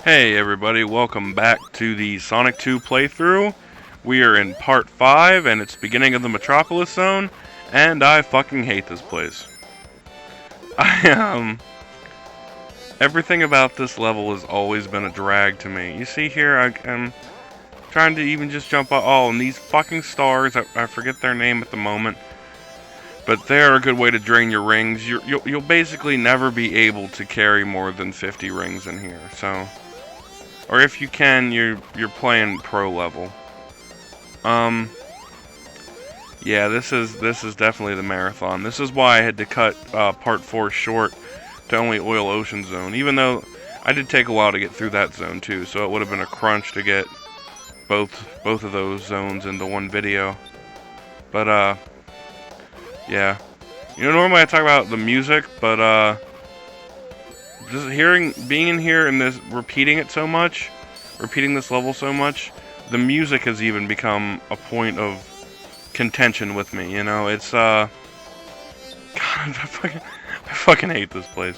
Hey everybody, welcome back to the Sonic 2 playthrough. We are in part 5 and it's beginning of the Metropolis zone, and I fucking hate this place. Everything about this level has always been a drag to me. You see here, I'm trying to even just jump out. Oh, and these fucking stars, I forget their name at the moment, but they're a good way to drain your rings. You'll basically never be able to carry more than 50 rings in here, so... Or if you can, you're playing pro level. Yeah, this is definitely the marathon. This is why I had to cut part 4 short to only Oil Ocean Zone, even though I did take a while to get through that zone too, so it would have been a crunch to get both of those zones into one video. But yeah. You know, normally I talk about the music, but just being in here and repeating this level so much, the music has even become a point of contention with me, you know. It's God, I fucking hate this place.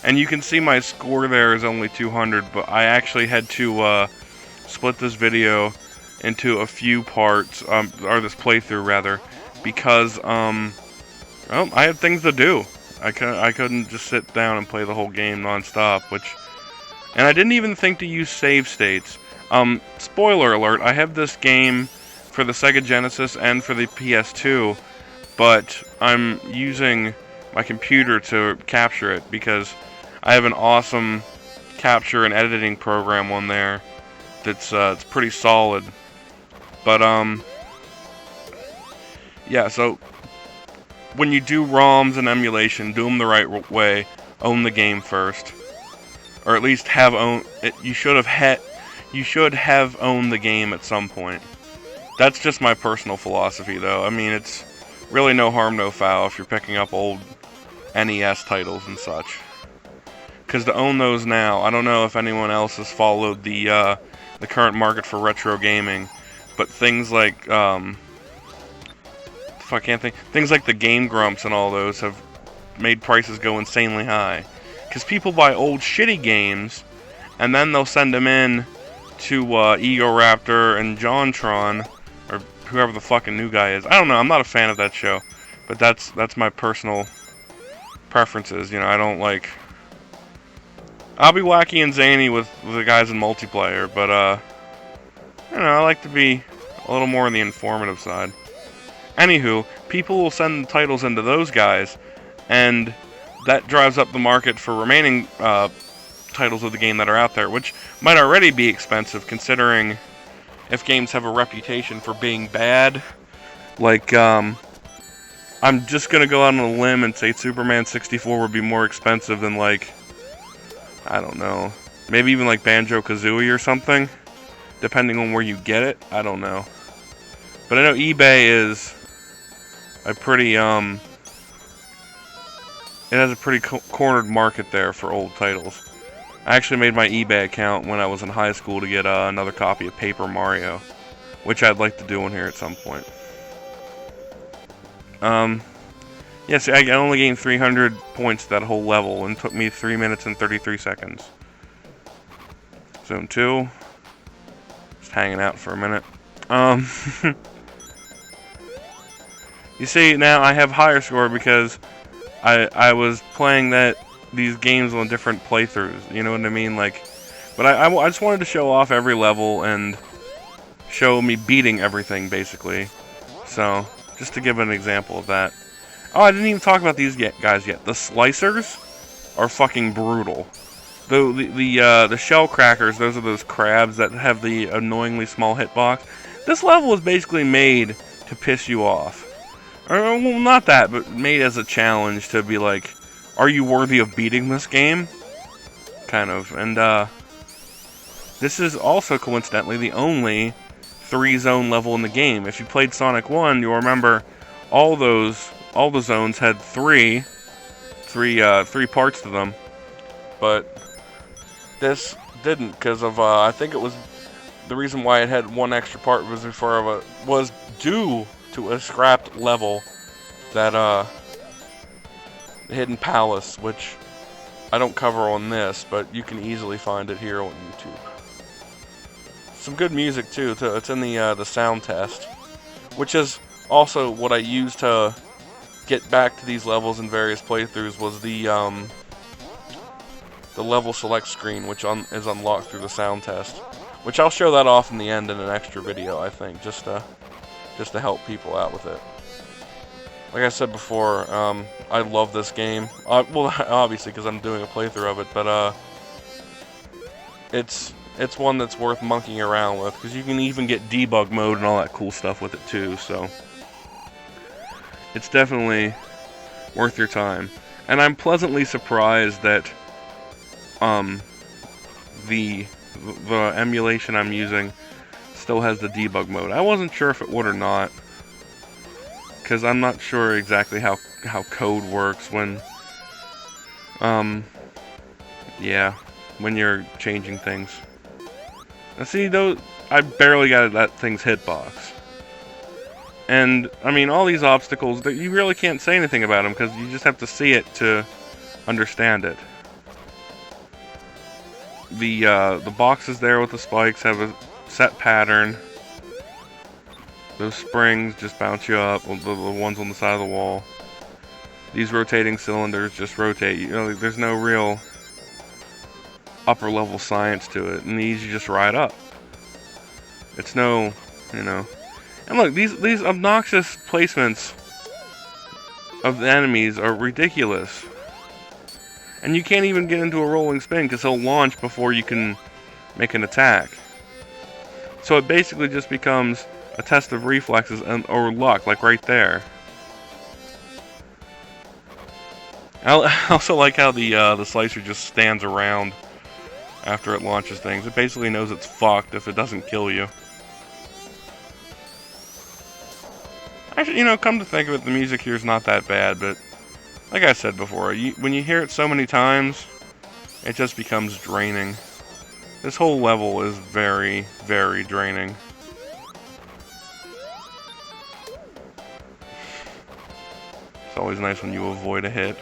And you can see my score there is only 200, but I actually had to split this video into a few parts, or this playthrough rather, because well, I had things to do. I couldn't just sit down and play the whole game non-stop, and I didn't even think to use save states. Spoiler alert, I have this game for the Sega Genesis and for the PS2, but I'm using my computer to capture it because I have an awesome capture and editing program on there that's it's pretty solid. But yeah, so when you do ROMs and emulation, do them the right way. Own the game first, or at least have owned it. You should have owned the game at some point. That's just my personal philosophy, though. I mean, it's really no harm, no foul if you're picking up old NES titles and such. Because to own those now, I don't know if anyone else has followed the current market for retro gaming, but things like I can't think. Things like the Game Grumps and all those have made prices go insanely high. Because people buy old shitty games, and then they'll send them in to Egoraptor and JonTron, or whoever the fucking new guy is. I don't know, I'm not a fan of that show. But that's my personal preferences, you know, I don't like... I'll be wacky and zany with the guys in multiplayer, but, you know, I like to be a little more on the informative side. Anywho, people will send titles into those guys, and that drives up the market for remaining titles of the game that are out there, which might already be expensive considering if games have a reputation for being bad. Like, I'm just gonna go out on a limb and say Superman 64 would be more expensive than, like, I don't know, maybe even like Banjo-Kazooie or something, depending on where you get it. I don't know. But I know eBay is a pretty, it has a pretty cornered market there for old titles. I actually made my eBay account when I was in high school to get another copy of Paper Mario, which I'd like to do in here at some point. Yeah, see, I only gained 300 points that whole level, and it took me 3 minutes and 33 seconds. Zone 2. Just hanging out for a minute. You see, now I have higher score because I was playing these games on different playthroughs, you know what I mean? Like, but I just wanted to show off every level and show me beating everything, basically. So, just to give an example of that. Oh, I didn't even talk about these guys yet. The slicers are fucking brutal. The shell crackers, those are those crabs that have the annoyingly small hitbox. This level is basically made to piss you off. Or, well, not that, but made as a challenge to be like, are you worthy of beating this game? Kind of. And, this is also, coincidentally, the only 3-zone level in the game. If you played Sonic 1, you'll remember all the zones had three parts to them. But this didn't, because of, I think it was, the reason why it had one extra part was due to a scrapped level that, the Hidden Palace, which I don't cover on this, but you can easily find it here on YouTube. Some good music too. It's in the sound test, which is also what I use to get back to these levels in various playthroughs. Was the level select screen, which is unlocked through the sound test, which I'll show that off in the end in an extra video, I think, just to help people out with it. Like I said before, I love this game. Well, obviously because I'm doing a playthrough of it, but it's one that's worth monkeying around with, because you can even get debug mode and all that cool stuff with it too. So it's definitely worth your time. And I'm pleasantly surprised that the emulation I'm using still has the debug mode. I wasn't sure if it would or not, because I'm not sure exactly how code works when yeah, when you're changing things. Now see, those, I barely got that thing's hitbox. And I mean, all these obstacles, you really can't say anything about them because you just have to see it to understand it. The boxes there with the spikes have a set pattern. Those springs just bounce you up, the ones on the side of the wall. These rotating cylinders just rotate. You know, there's no real upper level science to it, and these you just ride up. It's no, you know. And look, these obnoxious placements of the enemies are ridiculous. And you can't even get into a rolling spin because he'll launch before you can make an attack. So it basically just becomes a test of reflexes or luck, like right there. I also like how the slicer just stands around after it launches things. It basically knows it's fucked if it doesn't kill you. Actually, you know, come to think of it, the music here is not that bad, but like I said before, when you hear it so many times, it just becomes draining. This whole level is very, very draining. It's always nice when you avoid a hit.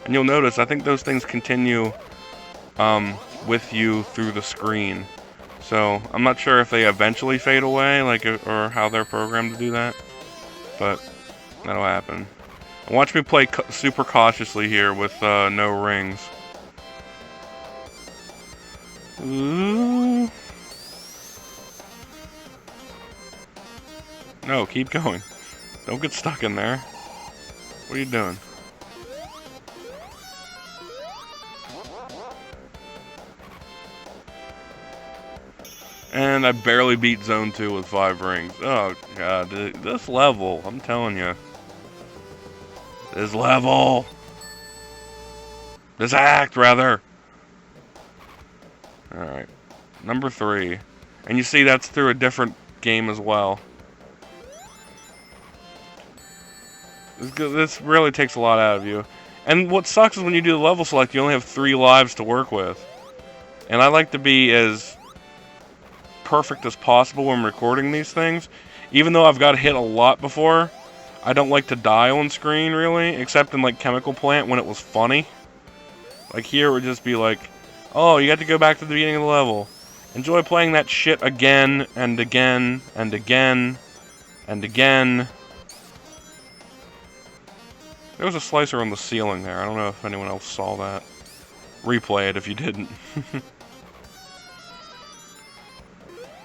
And you'll notice, I think those things continue with you through the screen. So, I'm not sure if they eventually fade away, like, or how they're programmed to do that. But, that'll happen. And watch me play super cautiously here with no rings. Ooh. No, keep going. Don't get stuck in there. What are you doing? And I barely beat Zone 2 with 5 rings. Oh god, this level, I'm telling you. This level! This act, rather! Alright. Number 3. And you see that's through a different game as well. This really takes a lot out of you. And what sucks is when you do the level select, you only have 3 lives to work with. And I like to be as perfect as possible when recording these things. Even though I've got hit a lot before, I don't like to die on screen, really, except in, like, Chemical Plant when it was funny. Like, here it would just be like, oh, you got to go back to the beginning of the level. Enjoy playing that shit again, and again, and again, and again. There was a slicer on the ceiling there. I don't know if anyone else saw that. Replay it if you didn't.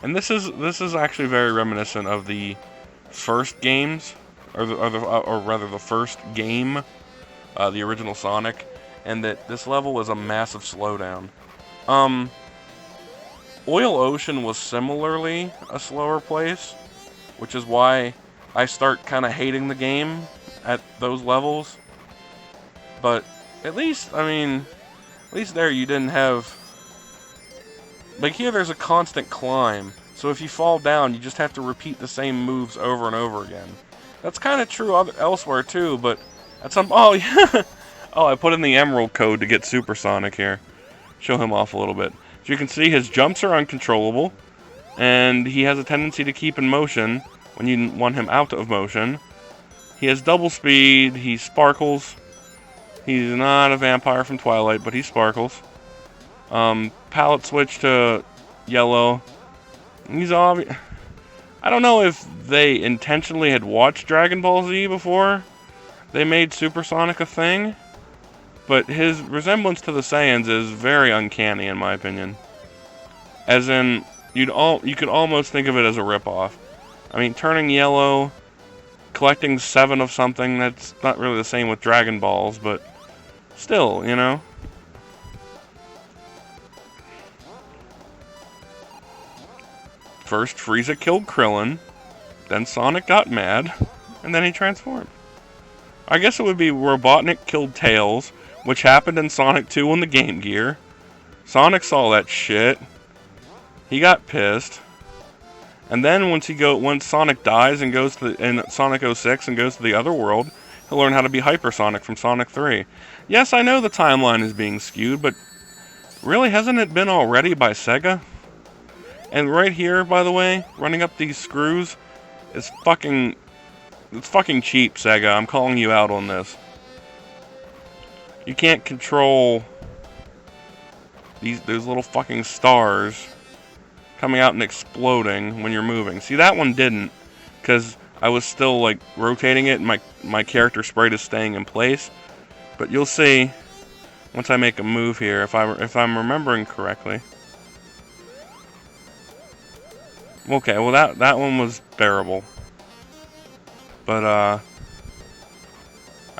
And this is actually very reminiscent of the first games, or rather the first game, the original Sonic, and that this level was a massive slowdown. Oil Ocean was similarly a slower place, which is why I start kind of hating the game at those levels. But at least, I mean, at least there you didn't have... Like here there's a constant climb, so if you fall down, you just have to repeat the same moves over and over again. That's kind of true elsewhere too, but at some... Oh, yeah! Oh, I put in the Emerald code to get Supersonic here. Show him off a little bit. So you can see his jumps are uncontrollable, and he has a tendency to keep in motion when you want him out of motion, He has double speed. He sparkles. He's not a vampire from Twilight, but he sparkles. Palette switch to yellow. He's obvious. I don't know if they intentionally had watched Dragon Ball Z before they made Supersonic a thing, but his resemblance to the Saiyans is very uncanny in my opinion. As in, you could almost think of it as a ripoff. I mean, turning yellow, collecting 7 of something, that's not really the same with Dragon Balls, but still, you know. First, Frieza killed Krillin, then Sonic got mad, and then he transformed. I guess it would be Robotnik killed Tails, which happened in Sonic 2 on the Game Gear. Sonic saw that shit. He got pissed. And then once Sonic dies and goes to in Sonic 06 and goes to the other world, he'll learn how to be Hypersonic from Sonic 3. Yes, I know the timeline is being skewed, but really, hasn't it been already by Sega? And right here, by the way, running up these screws is fucking... It's fucking cheap, Sega. I'm calling you out on this. You can't control those little fucking stars coming out and exploding when you're moving. See, that one didn't, because I was still, like, rotating it, and my character sprite is staying in place. But you'll see, once I make a move here, if I'm remembering correctly. Okay, well that one was bearable. But I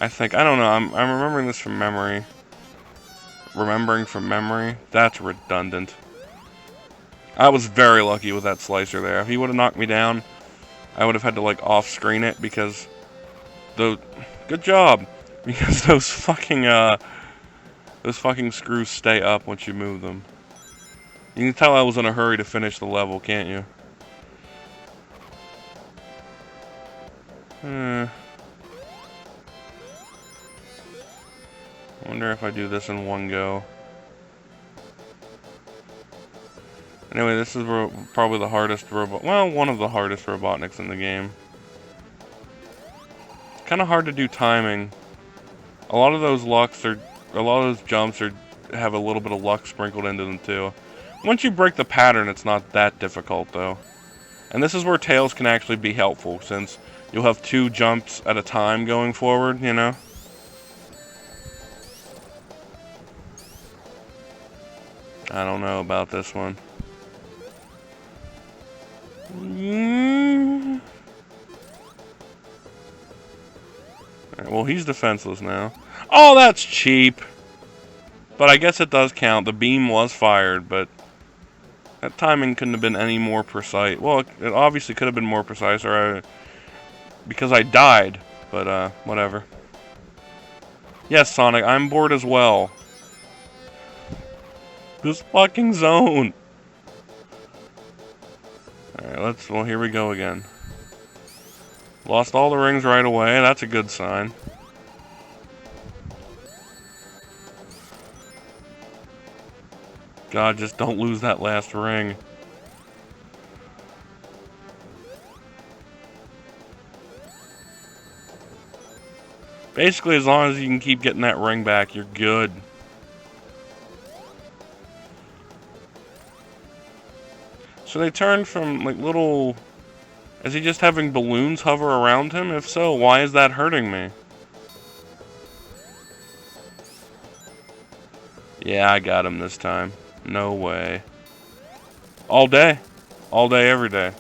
don't know, I'm remembering this from memory. Remembering from memory? That's redundant. I was very lucky with that slicer there. If he would have knocked me down, I would have had to like off-screen it because good job. Because those fucking screws stay up once you move them. You can tell I was in a hurry to finish the level, can't you? I wonder if I do this in one go. Anyway, this is probably the hardest robot. Well, one of the hardest Robotniks in the game. It's kind of hard to do timing. A lot of those jumps have a little bit of luck sprinkled into them too. Once you break the pattern, it's not that difficult though. And this is where Tails can actually be helpful, since you'll have 2 jumps at a time going forward, you know? I don't know about this one. Alright, well, he's defenseless now. Oh, that's cheap! But I guess it does count. The beam was fired, but that timing couldn't have been any more precise. Well, it obviously could have been more precise, because I died, but whatever. Yes, Sonic, I'm bored as well. This fucking zone. Alright, well, here we go again. Lost all the rings right away, that's a good sign. God, just don't lose that last ring. Basically, as long as you can keep getting that ring back, you're good. So they turned from, like, little... Is he just having balloons hover around him? If so, why is that hurting me? Yeah, I got him this time. No way. All day. All day, every day.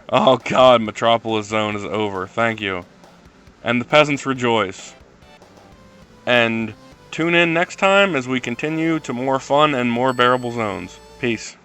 Oh god, Metropolis Zone is over. Thank you. And the peasants rejoice. And tune in next time as we continue to more fun and more bearable zones. Peace.